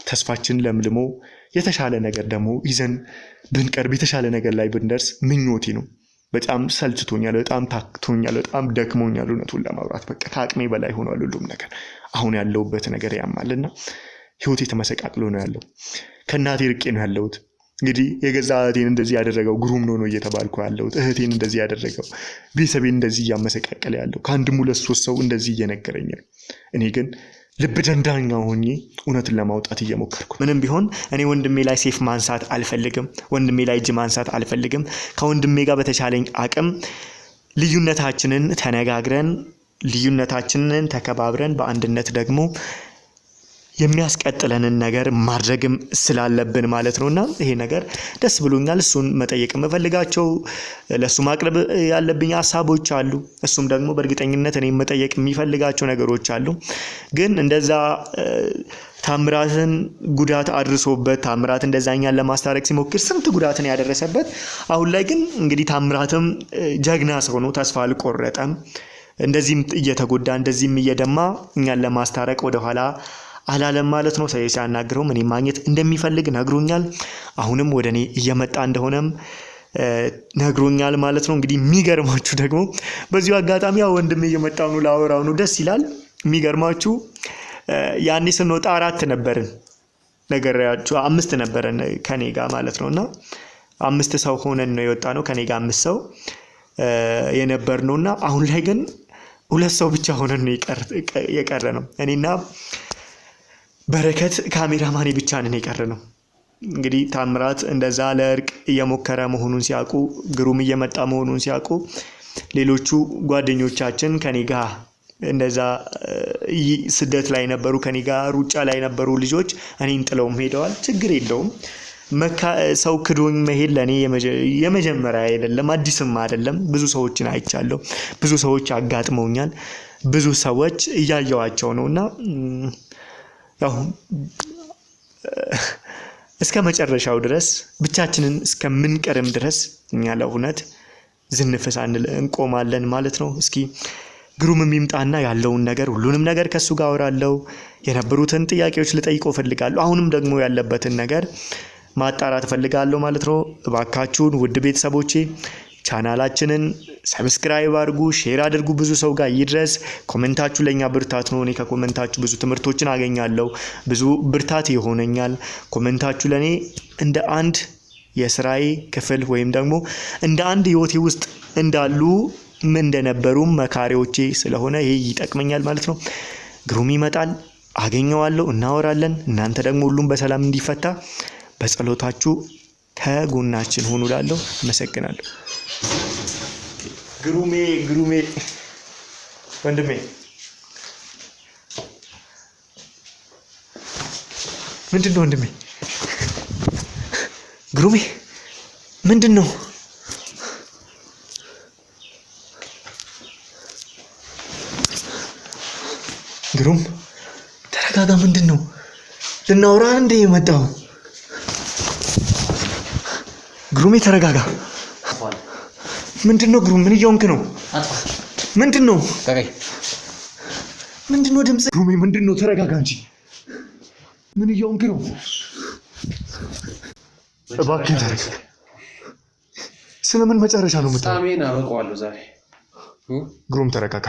[SPEAKER 2] ተስፋችን ለምልሞ የተሻለ ነገር ደግሞ ይዘን ብንቀርብ የተሻለ ነገር ላይ ብንደርስ ምኞቴ ነው። በጣም ሰልችቶኛል፣ በጣም ታክቶኛል፣ በጣም ደክሞኛል። እውነቱን ለማውራት በቃ ከአቅሜ በላይ ሆኗል ሁሉም ነገር። አሁን ያለውበት ነገር ያማልና ህይወቴ ተመሰቃቅሎ ነው ያለው። ከእናቴ ርቄ ነው ያለሁት። እንግዲህ የገዛ እህቴን እንደዚህ ያደረገው ግሩም ነው እየተባልኩ ያለሁት። እህቴን እንደዚህ ያደረገው ቤተሰቤን እንደዚህ እያመሰቃቀለ ያለው ከአንድም ሁለት ሶስት ሰው እንደዚህ እየነገረኝ ነው። እኔ ግን ልብ ደንዳኛ ሆኜ እውነትን ለማውጣት እየሞከርኩ። ምንም ቢሆን እኔ ወንድሜ ላይ ሴፍ ማንሳት አልፈልግም። ወንድሜ ላይ እጅ ማንሳት አልፈልግም። ከወንድሜ ጋር በተቻለኝ አቅም ልዩነታችንን ተነጋግረን ልዩነታችንን ተከባብረን በአንድነት ደግሞ የሚያስቀጥለንን ነገር ማድረግም ስላለብን ማለት ነውና ይሄ ነገር ደስ ብሎኛል። እሱን መጠየቅ የምፈልጋቸው ለሱ ማቅረብ ያለብኝ ሐሳቦች አሉ። እሱም ደግሞ በእርግጠኝነት እኔ መጠየቅ የሚፈልጋቸው ነገሮች አሉ። ግን እንደዛ ታምራትን ጉዳት አድርሶበት ታምራት እንደዛኛን ለማስታረቅ ሲሞክር ስንት ጉዳትን ያደረሰበት፣ አሁን ላይ ግን እንግዲህ ታምራትም ጀግና ሰው ነው፣ ተስፋ አልቆረጠም። እንደዚህም እየተጎዳ እንደዚህም እየደማ እኛን ለማስታረቅ ወደኋላ አላለም ማለት ነው። ሲያናግረው እኔ ማግኘት እንደሚፈልግ ነግሮኛል። አሁንም ወደ እኔ እየመጣ እንደሆነም ነግሮኛል ማለት ነው። እንግዲህ የሚገርማችሁ ደግሞ በዚሁ አጋጣሚ ያው ወንድሜ እየመጣው ነው ላወራው ነው፣ ደስ ይላል። የሚገርማችሁ ያኔ ስንወጣ 4 ነበርን፣ ነገራችሁ 5 ነበርን ከኔ ጋር ማለት ነውና 5 ሰው ሆነን ነው የወጣ ነው። ከኔ ጋር 5 ሰው የነበርነውና አሁን ላይ ግን ሁለት ሰው ብቻ ሆነን ነው የቀረ ነው። እኔና በረከት ካሜራማኔ ብቻ ነን የቀረ ነው። እንግዲህ ታምራት እንደዛ ለእርቅ እየሞከረ መሆኑን ሲያውቁ ግሩም እየመጣ መሆኑን ሲያውቁ ሌሎቹ ጓደኞቻችን ከኔ ጋር እንደዛ ስደት ላይ ነበሩ ከኔ ጋር ሩጫ ላይ ነበሩ ልጆች እኔን ጥለውም ሄደዋል። ችግር የለውም ሰው ክዶኝ መሄድ ለኔ የመጀመሪያ አይደለም አዲስም አይደለም። ብዙ ሰዎችን አይቻለሁ ብዙ ሰዎች አጋጥመውኛል ብዙ ሰዎች እያየዋቸው ነውና ያው እስከ መጨረሻው ድረስ ብቻችንን እስከምንቀርም ድረስ እኛ ለእውነት ዝንፍ ሳንል እንቆማለን ማለት ነው። እስኪ ግሩም የሚምጣና ያለውን ነገር ሁሉንም ነገር ከሱ ጋር አወራለሁ። የነበሩትን ጥያቄዎች ልጠይቀው ፈልጋለሁ። አሁንም ደግሞ ያለበትን ነገር ማጣራት ፈልጋለሁ ማለት ነው። እባካችሁን ውድ ቤተሰቦቼ ቻናላችንን ሰብስክራይብ አድርጉ ሼር አድርጉ ብዙ ሰው ጋር ይድረስ። ኮሜንታችሁ ለኛ ብርታት ነው። እኔ ከኮሜንታችሁ ብዙ ትምህርቶችን አገኛለሁ ብዙ ብርታት ይሆነኛል። ኮሜንታችሁ ለኔ እንደ አንድ የስራዬ ክፍል ወይም ደግሞ እንደ አንድ ህይወቴ ውስጥ እንዳሉ እንደነበሩ መካሪዎቼ ስለሆነ ይሄ ይጠቅመኛል ማለት ነው። ግሩም ይመጣል አገኘዋለሁ እናወራለን። እናንተ ደግሞ ሁሉም በሰላም እንዲፈታ በጸሎታችሁ ከጎናችን ሆኑ እላለሁ። አመሰግናለሁ። ግሩሜ ወንድሜ ምንድነው? ወንድሜ ግሩሜ ምንድነው? ግሩም ተረጋጋ። ምንድነው? ልናወራ እንደ የመጣው ግሩሜ ተረጋጋ። ምንድነው? ግሩም ምን እየሆንክ ነው? ምንድነው? ምንድነው ድምጽ? ግሩሜ ምንድነው? ተረጋጋ እንጂ ምን እየሆንክ ነው? እባክህ ተረጋጋ። ስለምን መጨረሻ ነው የምታወራው?
[SPEAKER 5] ሳሜን አበቀዋለሁ ዛሬ።
[SPEAKER 2] ግሩም ተረጋጋ።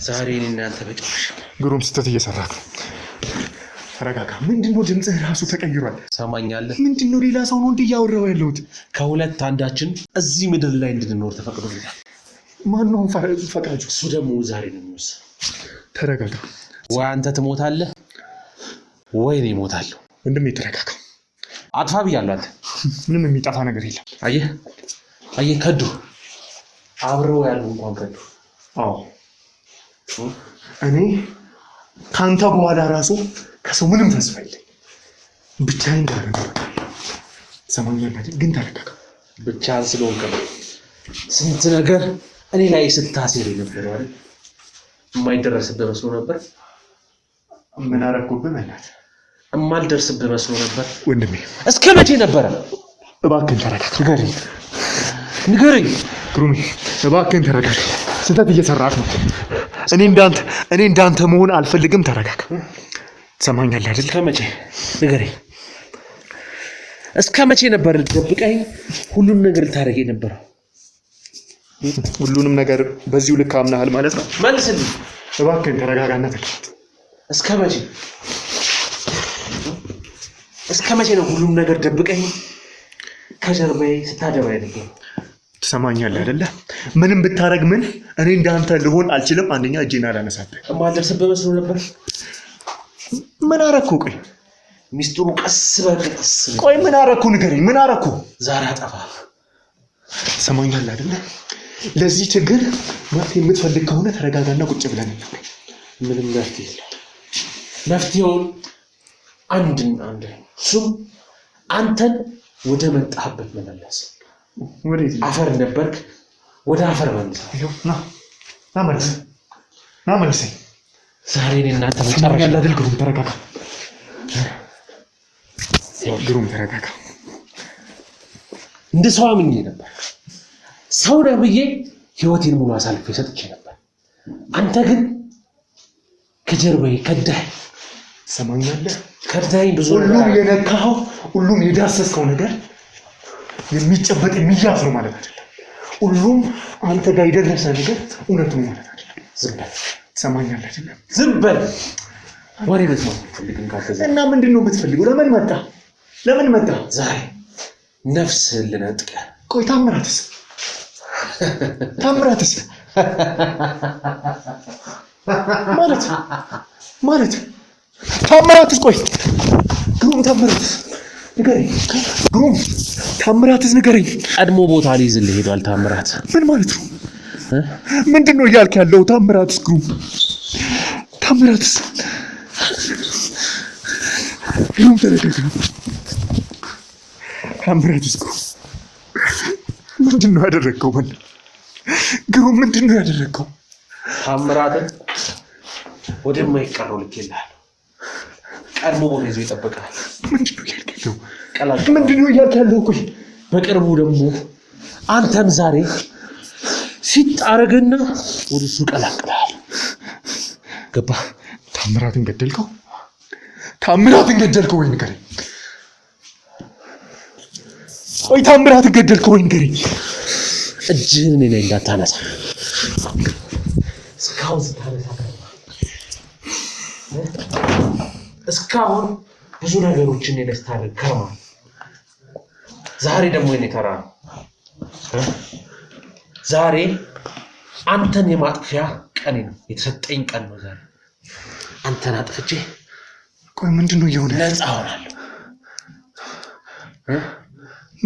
[SPEAKER 5] ዛሬ እኔ እናንተ በጭራሽ
[SPEAKER 2] ግሩም ስተት እየሰራክ ነው። ተረጋጋ። ምንድነው? ድምጽህ ራሱ ተቀይሯል።
[SPEAKER 5] ሰማኛለህ?
[SPEAKER 2] ምንድነው? ሌላ ሰው ነው እንዲያወራው ያለሁት።
[SPEAKER 5] ከሁለት አንዳችን እዚህ ምድር ላይ እንድንኖር ተፈቅዶልናል።
[SPEAKER 2] ማን ነው ፈቃጁ?
[SPEAKER 5] እሱ ደግሞ ዛሬ ነው የሚወስነው።
[SPEAKER 2] ተረጋጋ።
[SPEAKER 5] ወይ አንተ ትሞታለህ ወይ እኔ እሞታለሁ።
[SPEAKER 2] ወንድሜ ተረጋጋ።
[SPEAKER 5] አጥፋ ብያለሁ። አንተ
[SPEAKER 2] ምንም የሚጠፋ ነገር የለም።
[SPEAKER 5] አየህ ከዱ አብረው ያሉ እንኳን ከዱ።
[SPEAKER 2] አዎ እኔ ካንተ በኋላ ራሱ ከሰው ምንም ተስፋ የለኝም። ብቻዬን ጋር ነው ሰማኛለህ አይደል? ግን ተረጋጋ።
[SPEAKER 5] ብቻህን ስለሆንክ ነው ስንት ነገር እኔ ላይ ስታሴር የነበረው አይደል? የማይደረስብህ መስሎ ነበር።
[SPEAKER 2] ምን አደረኩብህ? ማለት
[SPEAKER 5] የማልደርስብህ መስሎ ነበር።
[SPEAKER 2] ወንድሜ እስከ
[SPEAKER 5] መቼ ነበረ?
[SPEAKER 2] እባክህን ተረጋጋ።
[SPEAKER 5] ንገረኝ
[SPEAKER 2] ግሩሜ እባክህን ተረጋጋ። ስህተት እየሰራህ ነው። እኔ እንዳንተ መሆን አልፈልግም። ተረጋጋ። ሰማኛለህ አይደል?
[SPEAKER 5] እስከ መቼ? ንገረኝ። እስከ መቼ ነበር ደብቀኝ ሁሉንም ነገር ልታደርግ የነበረው?
[SPEAKER 2] ሁሉንም ነገር በዚሁ ልክ አምናሃል ማለት ነው?
[SPEAKER 5] መልስልኝ።
[SPEAKER 2] እባክህን ተረጋጋና ተቀመጥ።
[SPEAKER 5] እስከ መቼ ነው ሁሉም ነገር ደብቀኝ ከጀርባዬ ስታደባ የነበረው?
[SPEAKER 2] ትሰማኛለህ አይደለ? ምንም ብታረግ ምን እኔ እንዳንተ ልሆን አልችልም። አንደኛ እጄን አላነሳብህ።
[SPEAKER 5] የማልደርስብህ መስሎ ነበር።
[SPEAKER 2] ምን አረኩ? ቆይ
[SPEAKER 5] ሚስጥሩ ቀስ በቀስ
[SPEAKER 2] ቆይ ምን አረኩ? ንገረኝ። ምን አረኩ?
[SPEAKER 5] ዛሬ አጠፋ።
[SPEAKER 2] ትሰማኛለህ አይደለ? ለዚህ ችግር መፍትሄ የምትፈልግ ከሆነ ተረጋጋና ቁጭ ብለን እንነጋገር።
[SPEAKER 5] ምንም መፍትሄ የለም። መፍትሄውን አንድና አንድ እሱም አንተን ወደ መጣህበት መመለስ።
[SPEAKER 2] ወዴት?
[SPEAKER 5] አፈር ነበርክ፣ ወደ አፈር መልስ።
[SPEAKER 2] ና መልሰኝ።
[SPEAKER 5] ዛሬ እኔ እናንተ መጨረሻ
[SPEAKER 2] አይደል? ግሩም ተረጋጋ።
[SPEAKER 5] እንደ ሰው አምኜ ነበር። ሰው ነህ ብዬ ህይወቴን ሙሉ አሳልፌ ሰጥቼ ነበር። አንተ ግን ከጀርባዬ ከዳኸኝ።
[SPEAKER 2] ትሰማኛለህ?
[SPEAKER 5] ከዳኸኝ። ብዙ
[SPEAKER 2] ሁሉም የነካኸው ሁሉም የዳሰስከው ነገር የሚጨበጥ የሚያዝ ነው ማለት አይደለም። ሁሉም አንተ ጋር የደረሰ ነገር እውነት ነው ማለት አይደለም።
[SPEAKER 5] ዝም በል።
[SPEAKER 2] ትሰማኛለህ አይደለም?
[SPEAKER 5] ዝም በል። ወሬ መስማት አልፈልግም ካንተ።
[SPEAKER 2] እና ምንድን ነው የምትፈልገው? ለምን መጣ?
[SPEAKER 5] ዛሬ ነፍስህን ልነጥቀህ።
[SPEAKER 2] ቆይ ታምራትስ? ታምራትስ ማለት ታምራትስ ቆይ ግሩም ታምራትስ ንገረኝ ግሩም ታምራትስ ንገረኝ
[SPEAKER 5] ቀድሞ ቦታ ሊይዝልህ ሄዷል ታምራት
[SPEAKER 2] ምን ማለት ነው ምንድነው እያልክ ያለው ታምራትስ ግሩም ታምራትስ ግሩም ተረጋጋ ታምራትስ ግሩም ምንድነው ያደረገው ግሩም ምንድነው ያደረገው
[SPEAKER 5] ታምራትን ወደማይቀረው ልኬልሃል ቀድሞ ቦታ ይዞ ይጠብቃል
[SPEAKER 2] ምንድነው እያልክ ያለው ቆይ
[SPEAKER 5] በቅርቡ ደግሞ አንተም ዛሬ ሲጣረግና ወደሱ ቀላቅላል
[SPEAKER 2] ገባ ታምራትን ገደልከው ወይ ንገረኝ ቆይ ታምራትን ገደልከው ወይ ንገረኝ
[SPEAKER 5] እጅህን እኔ ላይ እንዳታነሳ እስካሁን ብዙ ነገሮችን እኔ ስታደርግ ከርማል ዛሬ ደግሞ የኔ ተራ ነው ዛሬ አንተን የማጥፊያ ቀኔ ነው የተሰጠኝ ቀን ነው ዛሬ አንተን አጥፍቼ
[SPEAKER 2] ቆይ ምንድነው እየሆነ
[SPEAKER 5] ነፃ ሆናለሁ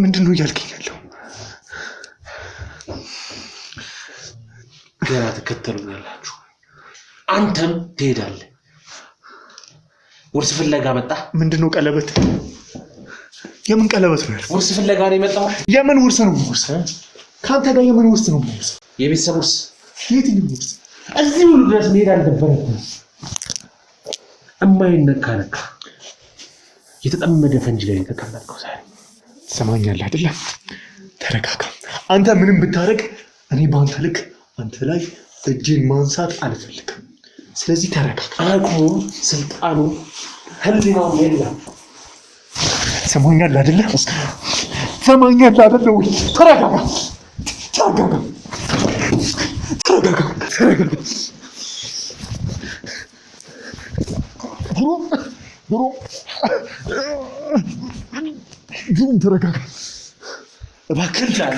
[SPEAKER 2] ምንድነው እያልከኝ ያለው
[SPEAKER 5] ገና ትከተሉኛላችሁ አንተም ትሄዳለህ ውርስ ፍለጋ መጣ ምንድነው ቀለበት
[SPEAKER 2] የምን ቀለበት ነው
[SPEAKER 5] ውርስ ፍለጋ ነው የመጣው
[SPEAKER 2] የምን ውርስ ነው ካንተ ጋር የምን ውርስ ነው
[SPEAKER 5] የቤተሰብ ውርስ
[SPEAKER 2] የትኛው ውርስ
[SPEAKER 5] እዚህ ሁሉ ድረስ መሄድ አልነበረብህም እማይነካ ነካ የተጠመደ ፈንጅ ላይ ተቀመጥከው ዛሬ
[SPEAKER 2] ትሰማኛለህ አይደል ተረጋጋ አንተ ምንም ብታረግ እኔ ባንተ ልክ አንተ ላይ እጄን ማንሳት አልፈልግም ስለዚህ ተረጋጋ
[SPEAKER 5] አቅሙ ስልጣኑ ህሊናው የለም
[SPEAKER 2] ትሰማኛለህ አይደል ተረጋጋ ግሩም ተረጋጋ
[SPEAKER 5] እባክህ ጃሉ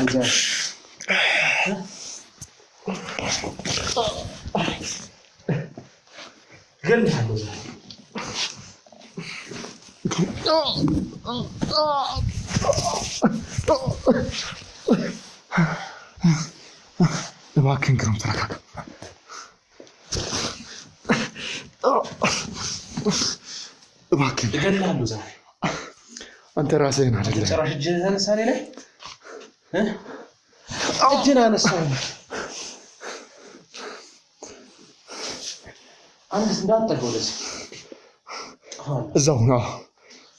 [SPEAKER 5] ገለሃለሁ
[SPEAKER 2] እባክህን ግሩም ተረጋጋ እባክህን
[SPEAKER 5] ገለሃለሁ ዛሬ
[SPEAKER 2] አንተ ራስህን አይደለም
[SPEAKER 5] ጭራሽ እጅህን ተነሳኔ ላይ እጅህን አነሳው አንድ እንዳትጠገው ለዚህ
[SPEAKER 2] እዛው ነው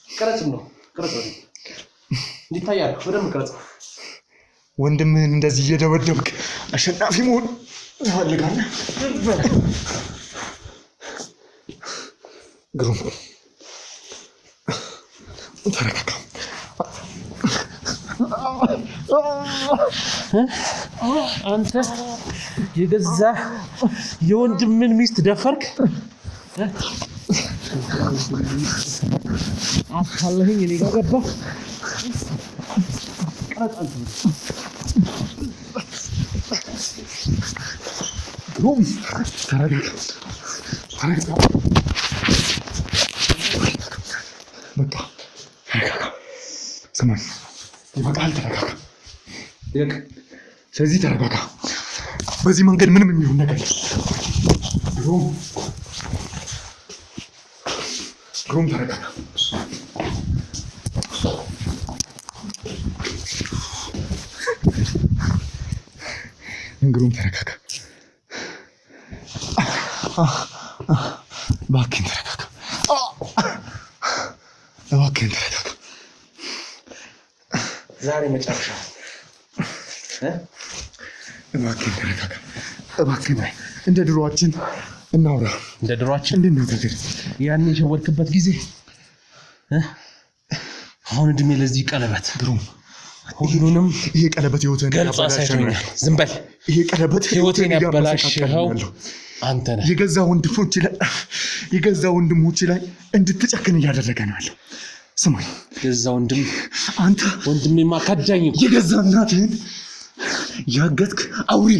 [SPEAKER 5] ቀረጽም ነው ቀረጽ እንዲታያል ወደም ቀረጽ
[SPEAKER 2] ወንድምህን እንደዚህ እየደበደብክ አሸናፊ መሆን ትፈልጋለህ ግሩም ተረጋጋ
[SPEAKER 5] አንተ የገዛ የወንድምን ሚስት ደፈርክ አታለህኝ እኔ ጋር ገባ ቀጣን
[SPEAKER 2] ግሩም ተረጋጋ በቃ ተረጋጋ ስማኝ ይበቃል ተረጋጋ ስለዚህ ተረጋጋ በዚህ መንገድ ምንም የሚሆን ነገር ግሩም ተረጋጋ ግሩም ተረጋጋ እባክህን ተረጋጋ
[SPEAKER 5] ዛሬ መጨረሻ
[SPEAKER 2] እባክህን ተረጋጋ እባክህን እንደ ድሮአችን እናውራ
[SPEAKER 5] እንደ ድሮአችን
[SPEAKER 2] እንድንነጋገር
[SPEAKER 5] ያን የሸወድክበት ጊዜ አሁን እድሜ ለዚህ ቀለበት
[SPEAKER 2] ግሩም
[SPEAKER 5] ሁሉንም
[SPEAKER 2] ይሄ ቀለበት ህይወትን
[SPEAKER 5] ገልጾ አሳይቶኛል ዝም በል
[SPEAKER 2] ይሄ ቀለበት
[SPEAKER 5] ህይወትን ያበላሽኸው አንተ ነህ
[SPEAKER 2] የገዛ ወንድሞች ላይ እንድትጨክን እያደረገ ነው ያለው ስማኝ
[SPEAKER 5] የገዛ ወንድም
[SPEAKER 2] አንተ
[SPEAKER 5] ወንድሜማ ካዳኝ
[SPEAKER 2] የገዛ እናትህን ያገትክ አውሪ